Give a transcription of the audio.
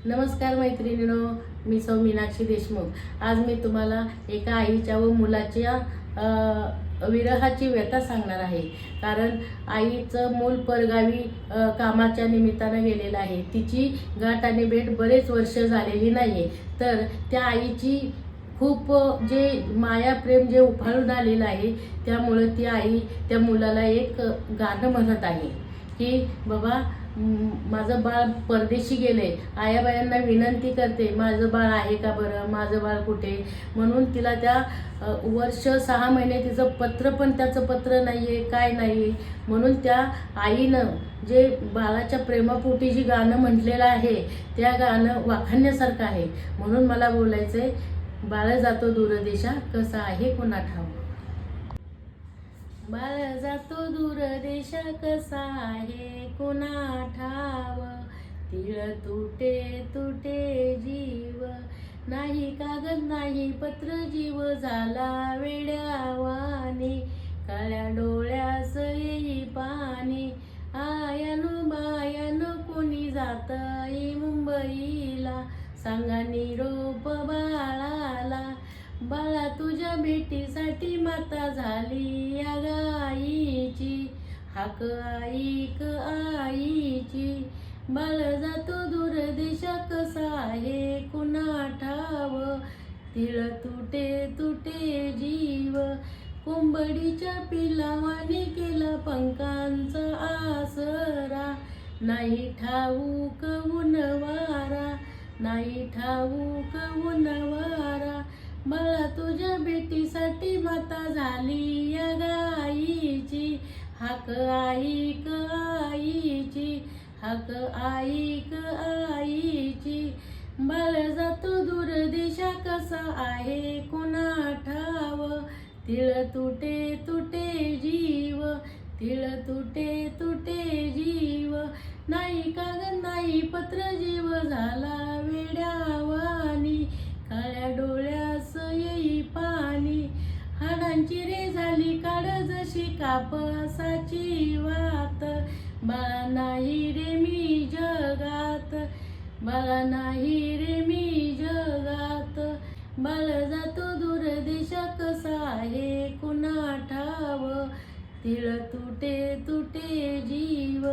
नमस्कार मैत्रिणींनो, मी सौ मीनाक्षी देशमुख। आज मी तुम्हाला एका आईच्या व मुलाच्या विरहाची व्यथा सांगणार आहे। कारण आईचं मूल परगावी कामाच्या निमित्तानं गेलेलं आहे। तिची गाठ आणि भेट बरेच वर्ष झालेली नाही। तर त्या आईची खूप जे माया प्रेम जे उफाळून आलेलं आहे, त्यामुळे ती आई त्या मुलाला एक गाणं म्हणत आहे की बाबा, माझं बाळ परदेशी गेले, आयाबायांना विनंती करते, माझं बाळ आहे का बरं, माझं बाळ कुठे। म्हणून तिला त्या वर्ष 6 महिने तिचं पत्र पण त्याचं पत्र नाही आहे, काय नाही। म्हणून त्या आईनं जे बाळाच्या प्रेमापोटी जी गाणं म्हटलेलं आहे, त्या गाणं वाखाणण्यासारखं आहे। म्हणून मला बोलायचं आहे, बाळ जातो दूरदेशा कसा आहे कोणा ठाव। बाळ जातो दूर देशा कसा आहे कोणा ठाव। तिळ तुटे तुटे जीव, नाही कागद नाही पत्र, जीव झाला वेड्यावानी। काळ्या डोळ्यास येई पाणी, आयानो बायानो कोणी जातई मुंबईला। सांगा निरोप बाळाला, बाळा तुझ्या भेटीसाठी माता झाली या गाईची। हाक ऐक आईची, बाळ जातो दूर देशा कसा आहे कुणा ठाव। तिळ तुटे तुटे जीव, कोंबडीच्या पिलावाने केला पंखांचा आसरा। नाही ठाऊक ऊन वारा, नाही ठाऊक ऊन वारा। बाळा तुझ्या भेटीसाठी माता झाली या गाईची। हाक ऐक आईची, हाक ऐक आईची। बाळ जातो दूर देशा कसा आहे कोणा ठाव। तिळ तुटे तुटे जीव, तिळ तुटे तुटे जीव, नाही कागद नाही पत्र, जीव झाला वेड्यावानी। काळ्या डोळ्यास येई पाणी, हाडांची रे झाली काढ जशी कापसाची वात। बाळा नाही रे मी जगात, बाळा नाही रे मी जगात। बाळ जातो दूर देशा कसा आहे कुणा ठाव। तिळ तुटे तुटे जीव।